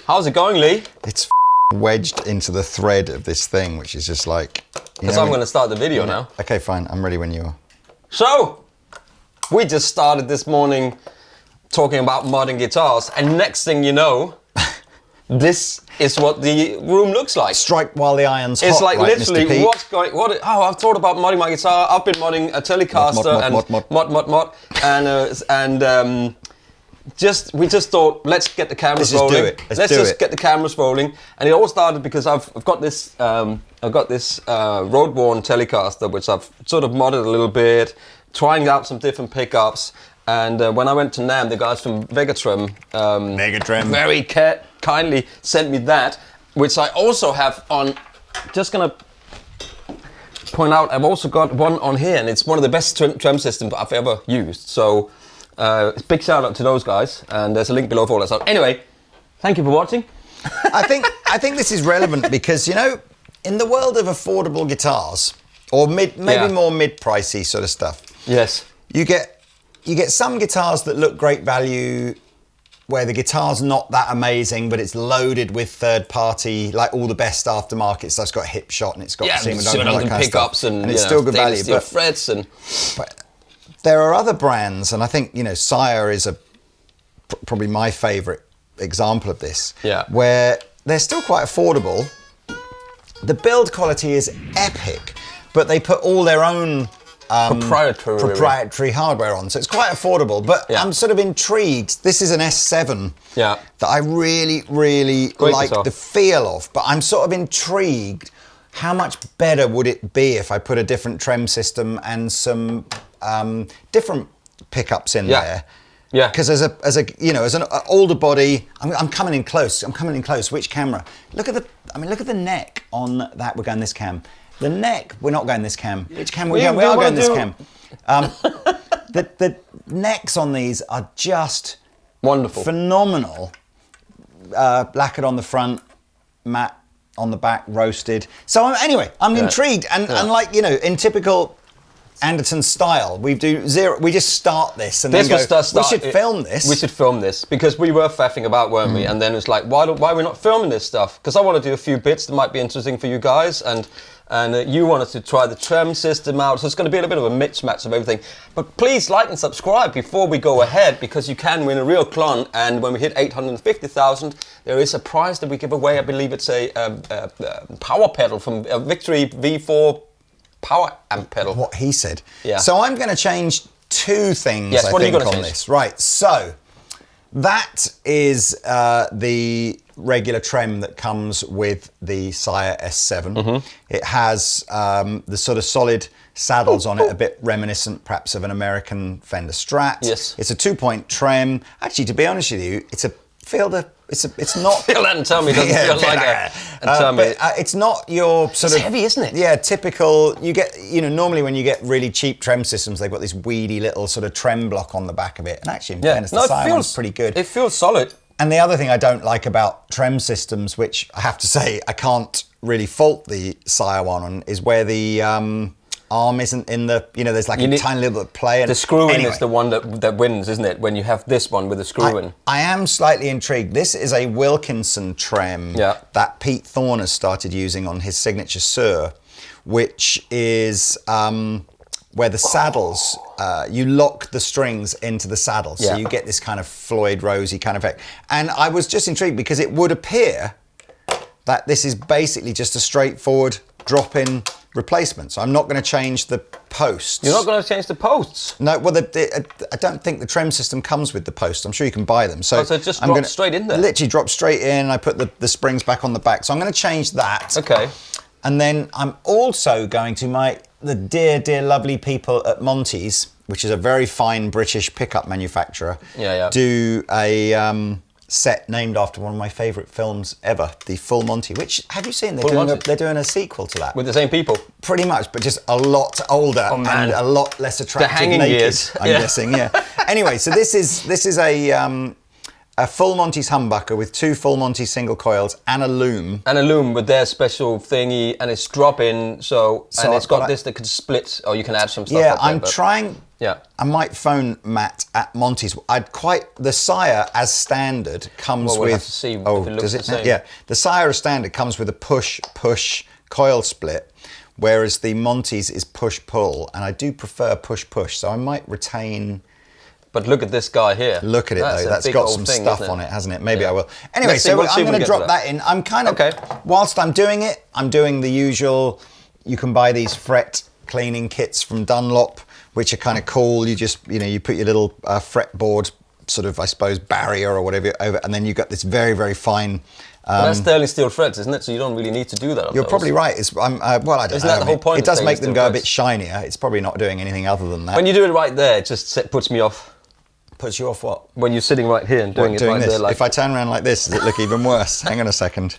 How's it going, Lee? It's wedged into the thread of this thing, which is just like... Because I'm going to start the video now. Okay, fine. I'm ready when you are. So, we just started this morning talking about modding guitars, and next thing you know, this is what the room looks like. Strike while the iron's hot. It's like right, literally Mr. P? what's going. Oh, I've thought about modding my guitar. I've been modding a Telecaster and we just thought, let's get the cameras rolling. Let's just get the cameras rolling. And it all started because I've got this road-worn Telecaster, which I've sort of modded a little bit, trying out some different pickups. And when I went to NAMM, the guys from Vega Trem, very kindly sent me that, which I also have on. Just gonna point out, I've also got one on here, and it's one of the best Trem systems I've ever used. So. Big shout out to those guys, and there's a link below for all that stuff. Anyway, thank you for watching. I think this is relevant because, you know, in the world of affordable guitars, or maybe more mid-pricey sort of stuff. Yes. You get some guitars that look great value, where the guitar's not that amazing, but it's loaded with third-party, like all the best aftermarket stuff. It's got hip shot and it's got pickups and it's still good value. But frets and. But there are other brands, and I think, you know, Sire is probably my favourite example of this, where they're still quite affordable. The build quality is epic, but they put all their own proprietary hardware on, so it's quite affordable. But I'm sort of intrigued. This is an S7 that I really, really like the feel of, but I'm sort of intrigued. How much better would it be if I put a different Trem system and some different pickups in there? Yeah. Because as an older body, I'm coming in close. Which camera? Look at the neck on that. We're going this cam. The neck. We're not going this cam. Which cam? We are going this cam. The necks on these are just wonderful, phenomenal. Lacquered on the front, matte on the back, roasted. So anyway, I'm intrigued, and like, you know, in typical Andertons style, we just start this and then go, we should film this. We should film this because we were faffing about, weren't we? And then it's like, why are we not filming this stuff? Because I want to do a few bits that might be interesting for you guys, and you wanted to try the Trem system out, so it's going to be a little bit of a mismatch of everything. But please like and subscribe before we go ahead, because you can win a real clon, and when we hit 850,000, there is a prize that we give away. I believe it's a power pedal from a Victory V4 power amp pedal. What he said. Yeah. So I'm going to change two things, yes, I what think, are you on this. Right, so that is the regular Trem that comes with the Sire S7. Mm-hmm. It has the sort of solid saddles on it, a bit reminiscent perhaps of an American Fender Strat. Yes. It's a 2-point Trem. Actually, to be honest with you, it's not... Feel that and tell me it doesn't feel like it. But it's not your sort of... It's heavy, isn't it? Yeah, typical... You get, you know, normally when you get really cheap Trem systems, they've got this weedy little sort of Trem block on the back of it. And actually, in fairness, the Sire one's pretty good. It feels solid. And the other thing I don't like about Trem systems, which I have to say I can't really fault the Sire one on, is where the arm isn't in the, you know, there's like a tiny little bit of play. The screw-in is the one that wins, isn't it? When you have this one with the screw-in. I am slightly intrigued. This is a Wilkinson Trem that Pete Thorne has started using on his signature Sur, which is where the saddles, you lock the strings into the saddles. So you get this kind of Floyd Rosey kind of effect. And I was just intrigued because it would appear that this is basically just a straightforward drop-in replacement. So I'm not going to change the posts. You're not going to change the posts? No, well, I don't think the Trem system comes with the posts. I'm sure you can buy them. So, it just drops straight in there? Literally drop straight in. I put the springs back on the back. So I'm going to change that. Okay. And then I'm also going to the dear, dear, lovely people at Monty's, which is a very fine British pickup manufacturer, do a set named after one of my favourite films ever, The Full Monty, which, have you seen? They're doing a sequel to that. With the same people? Pretty much, but just a lot older and a lot less attractive the hanging naked, years. I'm guessing, Anyway, so this is a a full Monty's humbucker with 2 full Monty single coils and a loom. And a loom with their special thingy, and it's drop-in, so and it's got this that can split, or you can add some stuff. Yeah, like I'm that, trying. Yeah, I might phone Matt at Monty's. The Sire as standard comes we'll with. Have to see if it looks does it? the same. Yeah, the Sire as standard comes with a push coil split, whereas the Monty's is push-pull, and I do prefer push-push, so I might retain. But look at this guy here. Look at it though, that's got some stuff on it, hasn't it? Maybe I will. Anyway, so I'm going to drop that in. I'm kind of, whilst I'm doing it, I'm doing the usual, you can buy these fret cleaning kits from Dunlop, which are kind of cool. You just, you put your little fretboard sort of, I suppose, barrier or whatever over, and then you got this very, very fine. That's sterling steel threads, isn't it? So you don't really need to do that on You're those. probably right. I don't know. Isn't that the whole point? It does make them go a bit shinier. It's probably not doing anything other than that. When you do it right there, it just puts me off. Puts you off what? When you're sitting right here and doing it right this? there. Like... If I turn around like this, does it look even worse? Hang on a second.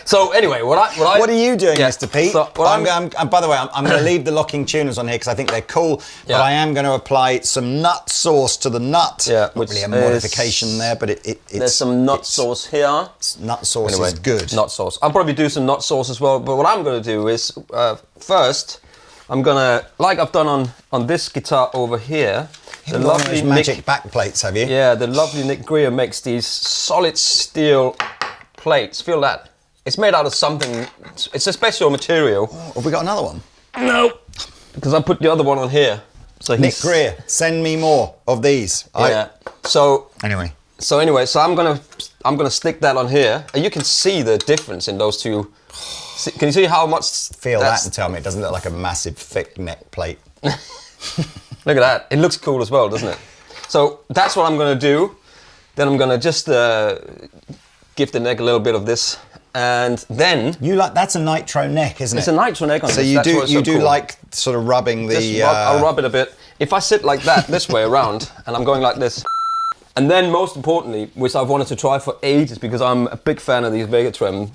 So anyway, what are you doing, Mr. Pete? So by the way, I'm going to leave the locking tuners on here because I think they're cool. But I am going to apply some nut sauce to the nut. Yeah, not really a modification there, but it's. There's some nut sauce here. Nut sauce is good. Nut sauce. I'll probably do some nut sauce as well. But what I'm going to do is first. I'm gonna, like I've done on this guitar over here, the lovely magic back plates, have you? Yeah, the lovely Nick Greer makes these solid steel plates. Feel that? It's made out of something. It's a special material. Oh, have we got another one? No, because I put the other one on here. So Nick Greer, send me more of these. Yeah. So I'm gonna stick that on here, and you can see the difference in those two. Can you see how much? Feel that and tell me it doesn't look like a massive thick neck plate. Look at that. It looks cool as well, doesn't it? So that's what I'm going to do. Then I'm going to just give the neck a little bit of this. And then... that's a nitro neck, isn't it? It's a nitro neck on this. So you do like sort of rubbing the... I'll rub it a bit. If I sit like that, this way around, and I'm going like this. And then most importantly, which I've wanted to try for ages because I'm a big fan of these Vega Trem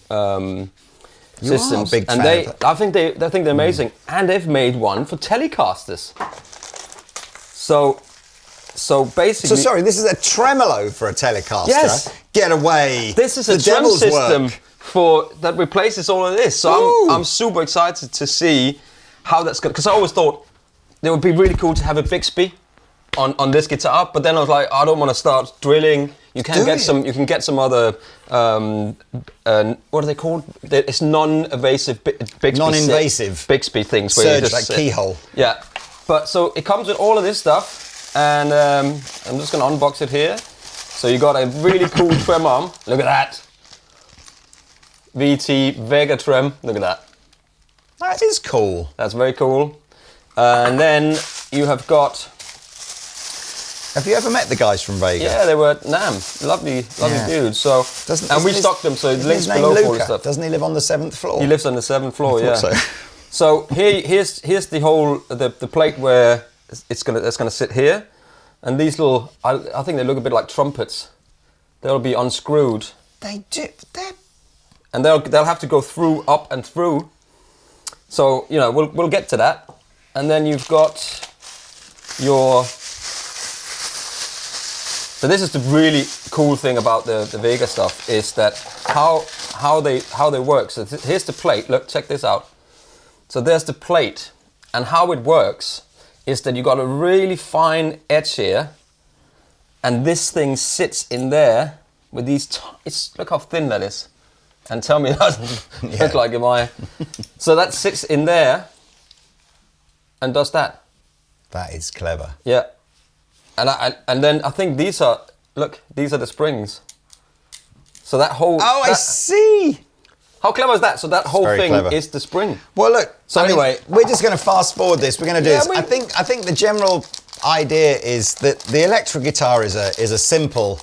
systems, and I think they're amazing, and they've made one for Telecasters. So basically, sorry, this is a tremolo for a Telecaster. Yes, get away. This is a Trem system that replaces all of this. So I'm super excited to see how that's going. Because I always thought it would be really cool to have a Bixby on this guitar, but then I was like, I don't want to start drilling. You can get some. You can get some other. What are they called? It's non-invasive Bixby. Non-invasive Bixby things. Surge like keyhole. Yeah, but so it comes with all of this stuff, and I'm just going to unbox it here. So you got a really cool Trem arm. Look at that. VT Vega Trem. Look at that. That is cool. That's very cool. And then you have got. Have you ever met the guys from Vega? Yeah, they were at NAM. Lovely dudes. So, and we stocked them, so it links below for all this stuff. Doesn't he live on the 7th floor? He lives on the 7th floor, yeah. So here's the whole the plate where that's gonna sit here, and these little I think they look a bit like trumpets. They'll be unscrewed. They do. And they'll have to go through, up and through. So we'll get to that, and then you've got your. So this is the really cool thing about the Vega stuff is that how they work. So here's the plate. Look, check this out. So there's the plate, and how it works is that you got a really fine edge here, and this thing sits in there with these. Look how thin that is, and tell me it doesn't look like So that sits in there, and does that. That is clever. Yeah. And then I think these are the springs. So that whole... Oh, I see! How clever is that? So that whole thing is the spring. Well, look. So anyway... we're just going to fast forward this. We're going to do this. I think the general idea is that the electric guitar is a simple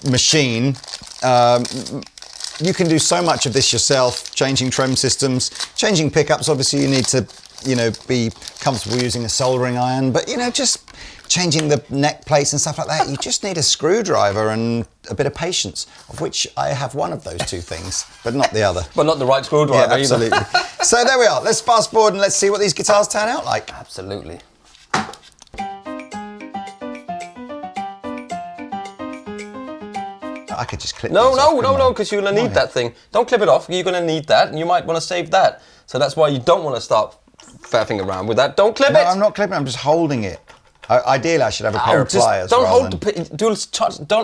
machine. You can do so much of this yourself, changing trem systems, changing pickups. Obviously, you need to, be comfortable using a soldering iron, but, just changing the neck plates and stuff like that. You just need a screwdriver and a bit of patience, of which I have one of those two things, but not the other. But not the right screwdriver either. Absolutely. So there we are. Let's fast forward and let's see what these guitars turn out like. Absolutely. I could just clip No, these off, no, because you're going to need that thing. Don't clip it off. You're going to need that, and you might want to save that. So that's why you don't want to start faffing around with that. Don't clip it. No, I'm not clipping. I'm just holding it. Ideally, I should have a pair of pliers. Don't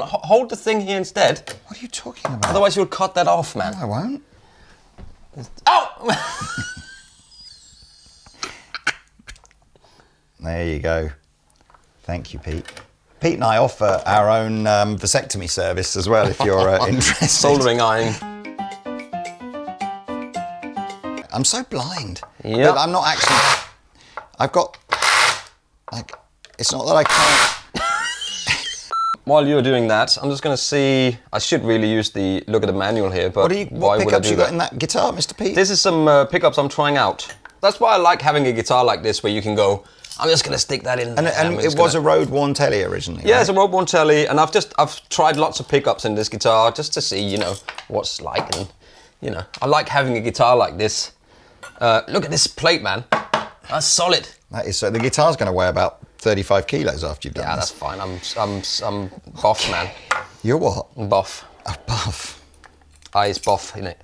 hold the thing here instead. What are you talking about? Otherwise, you'll cut that off, man. No, I won't. Oh! There you go. Thank you, Pete. Pete and I offer our own vasectomy service as well, if you're interested. Soldering iron. I'm so blind. Yeah. I'm not actually. I've got. Like, it's not that I can't. While you're doing that, I'm just going to see. I should really look at the manual here, but what pickups you got in that guitar, Mr. Pete? This is some pickups I'm trying out. That's why I like having a guitar like this, where you can go. I'm just going to stick that in. And it was a road-worn Tele originally. Yeah, right? it's a road-worn Tele, and I've tried lots of pickups in this guitar just to see, what it's like, and I like having a guitar like this. Look at this plate, man. That's solid. That is so. The guitar's going to weigh about 35 kilos after you've done this. Yeah, that's fine. I'm buff, man. You're what? I'm buff. A buff. Eyes buff, innit?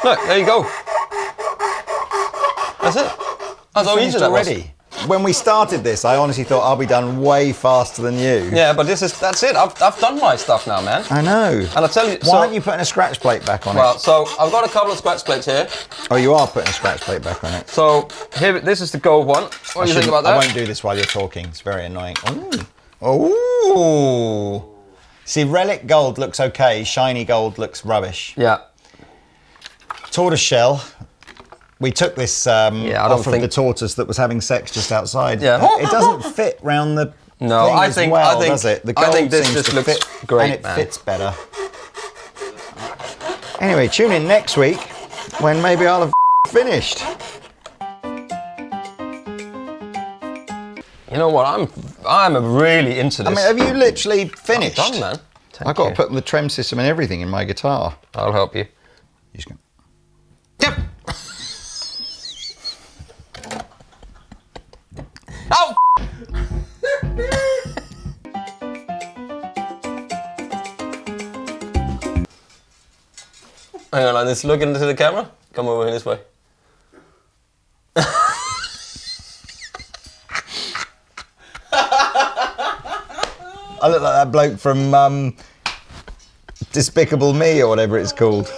Look, there you go. That's it. That's how easy that was. Already. When we started this, I honestly thought I'll be done way faster than you. Yeah, but that's it. I've done my stuff now, man. I know. And I'll tell you. Why aren't you putting a scratch plate back on it? Well, so I've got a couple of scratch plates here. Oh, you are putting a scratch plate back on it. So here, this is the gold one. What do you think about that? I won't do this while you're talking. It's very annoying. Ooh. See, relic gold looks okay. Shiny gold looks rubbish. Yeah. Tortoise shell. We took this off of the tortoise that was having sex just outside. Yeah. It doesn't fit round the thing as well, does it? The gold I think this seems just to looks fit, great, and it man. fits better. Anyway, tune in next week when maybe I'll have finished. You know what? I'm really into this. I mean, have you literally finished? I'm done, man. I've got to put the Trem system and everything in my guitar. I'll help you. He's going. Yep. Oh! Hang on, let's look into the camera. Come over here this way. I look like that bloke from Despicable Me or whatever it's called.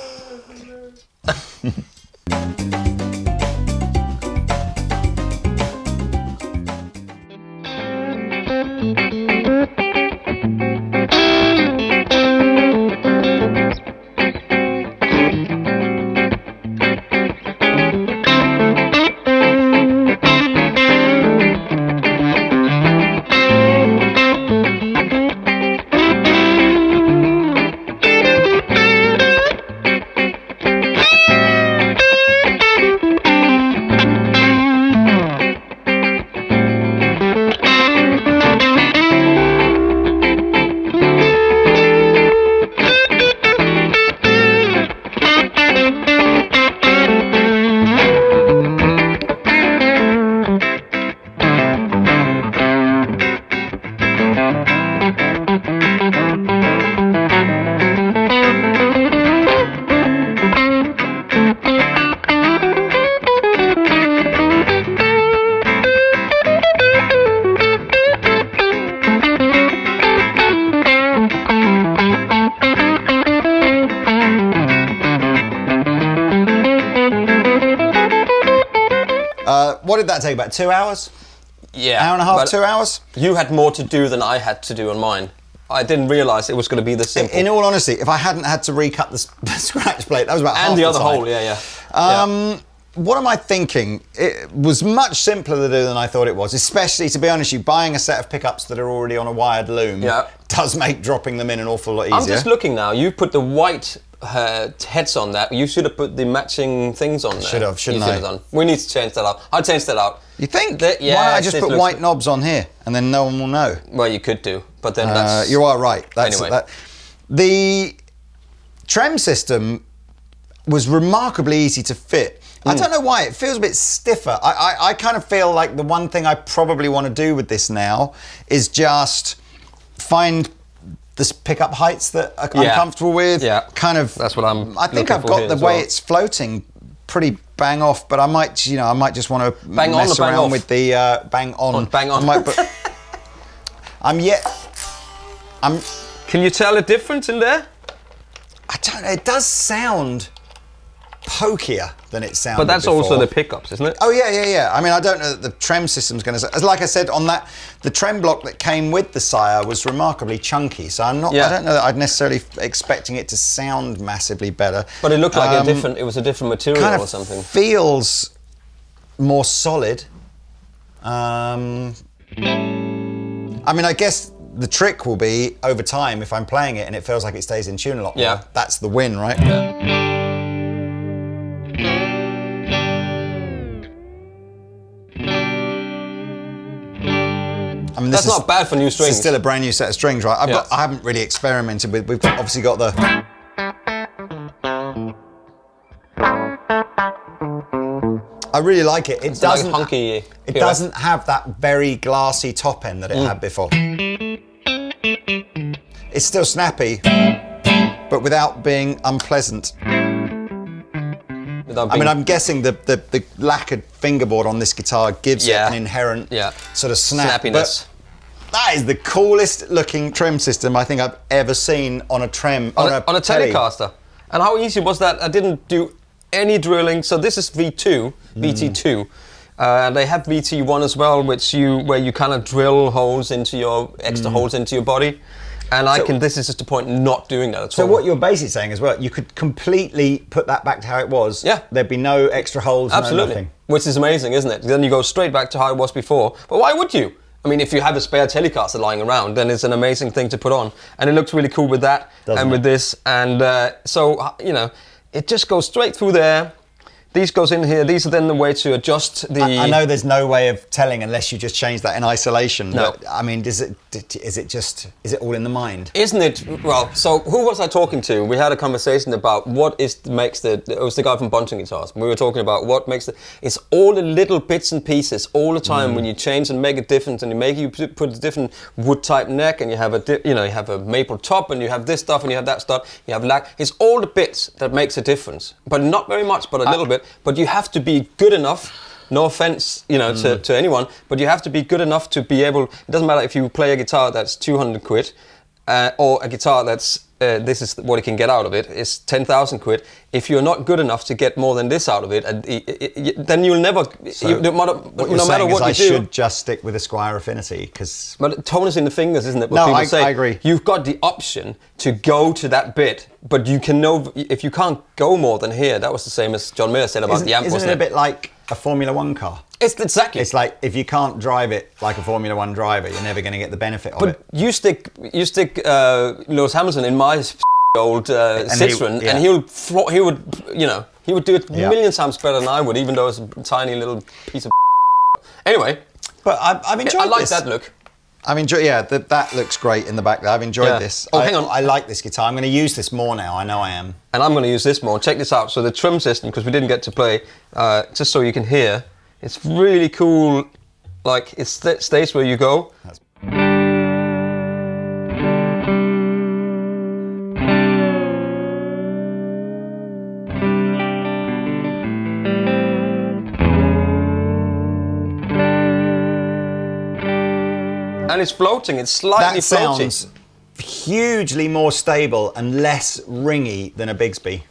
What did that take, about 2 hours? Yeah. Hour and a half, 2 hours? You had more to do than I had to do on mine. I didn't realise it was going to be this simple. In all honesty, if I hadn't had to recut the scratch plate, that was about half and the other time. hole, yeah. What am I thinking? It was much simpler to do than I thought it was, especially, to be honest, buying a set of pickups that are already on a wired loom does make dropping them in an awful lot easier. I'm just looking now. You put the white heads on that. You should have put the matching things on there. Should have, shouldn't I? Done. We need to change that up. I'll change that out. You think? Yeah, why don't I just put white knobs on here and then no one will know? Well, you could do, but then that's... You are right. Anyway. The Trem system was remarkably easy to fit. I don't know why, it feels a bit stiffer. I kind of feel like the one thing I probably want to do with this now is just find the pickup heights that I'm comfortable with. Yeah, kind of. That's what I'm. I think I've got the way it's floating pretty bang off, but I might just want to mess around with the bang on. Bang on. Can you tell a difference in there? I don't know. It does sound pokier than it sounded. But that's before. also the pickups, isn't it? Oh yeah. I mean, I don't know that the Trem system's going to. Like I said on that, the Trem block that came with the Sire was remarkably chunky. So I'm not. I don't know that I'd necessarily expecting it to sound massively better. But it looked like it was a different material kind of or something. Feels more solid. I mean, I guess the trick will be over time if I'm playing it and it feels like it stays in tune a lot more. Yeah. That's the win, right? Yeah. I mean, that's not bad for new strings. This is still a brand new set of strings, right? I haven't really experimented with. We've obviously got the. I really like it. It doesn't. Like hunky. It doesn't have that very glassy top end that it had before. It's still snappy, but without being unpleasant. I mean, I'm guessing the lacquered fingerboard on this guitar gives it an inherent sort of snappiness. But that is the coolest looking Trem system I think I've ever seen on a Trem on a Telecaster. And how easy was that? I didn't do any drilling. So this is V2, VT2. They have VT1 as well, where you kind of drill holes into your extra holes into your body. And this is just the point not doing that at all. So what you're basically saying as well, you could completely put that back to how it was. Yeah. There'd be no extra holes, absolutely. No nothing. Which is amazing, isn't it? Then you go straight back to how it was before. But why would you? I mean, if you have a spare Telecaster lying around, then it's an amazing thing to put on. And it looks really cool with that with this. And it just goes straight through there. These goes in here. These are then the way to adjust the... I know there's no way of telling unless you just change that in isolation. No. But, I mean, is it all in the mind? Isn't it? Well, so who was I talking to? We had a conversation about it was the guy from Bunting Guitars. We were talking about what makes it's all the little bits and pieces all the time when you change and make it different, and you put a different wood type neck, and you have you have a maple top, and you have this stuff, and you have that stuff, you have lac. It's all the bits that makes a difference, but not very much, but a little bit. But you have to be good enough, no offense, to anyone, but you have to be good enough to be able, it doesn't matter if you play a guitar that's 200 quid, or a guitar that's, this is what it can get out of it, is 10,000 quid. If you're not good enough to get more than this out of it, then you'll never, no matter what you do. I should just stick with a Squier Affinity, because... But tone is in the fingers, isn't it? No, I agree. You've got the option to go to that bit, but you can know, if you can't go more than here, that was the same as John Miller said about the amp, isn't it a bit like a Formula One car? It's exactly. It's like, if you can't drive it like a Formula One driver, you're never going to get the benefit of it. But you stick Lewis Hamilton in my old Citroen, and he would do it a million times better than I would, even though it's a tiny little piece of anyway. But I've enjoyed this. I like that look. I've enjoyed, that looks great in the back there. I've enjoyed this. Oh, hang on. I like this guitar. I'm going to use this more now. I know I am. And I'm going to use this more. Check this out. So the Trem system, because we didn't get to play, just so you can hear, it's really cool. Like, it stays where you go. And it's floating, it's slightly floating. That sounds hugely more stable and less ringy than a Bigsby.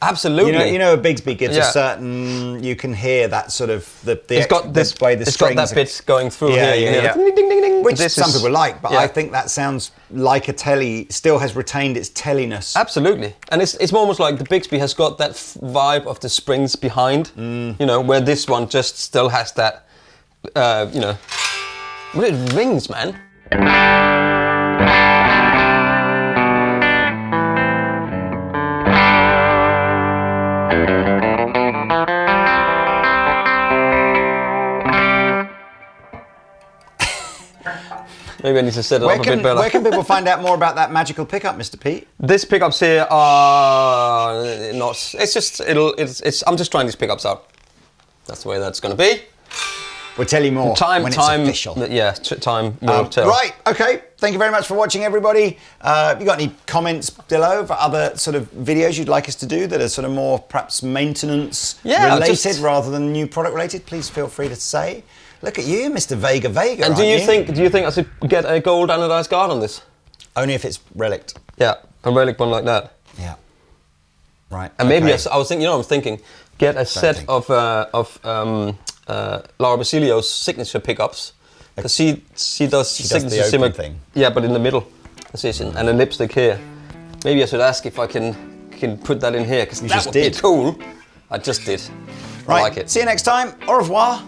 Absolutely. You know a Bigsby gives a certain, you can hear that sort of, it's got that bit going through here. Ding, ding, ding, ding. Which some people like, but I think that sounds like a Tele, still has retained its Teliness. Absolutely. And it's almost like the Bigsby has got that vibe of the springs behind, where this one just still has that, but it rings, man. Maybe I need to set it up a bit better. Where can people find out more about that magical pickup, Mr. Pete? These pickups here are not. It's just I'm just trying these pickups out. That's the way that's going to be. We'll tell you more when it's official. Time will tell. Right, okay. Thank you very much for watching, everybody. Have you got any comments below for other sort of videos you'd like us to do that are sort of more perhaps maintenance related rather than new product related? Please feel free to say. Look at you, Mr. Vega. And do you think I should get a gold anodized guard on this? Only if it's relic. Yeah, a relic one like that. Yeah. Right. And maybe I was thinking, I'm thinking, get a set of Laura Basilio's signature pickups, because she does signature the open thing. Yeah, but in the middle position, and a lipstick here. Maybe I should ask if I can put that in here, because that would be cool. I just did. Right. I like it. See you next time. Au revoir.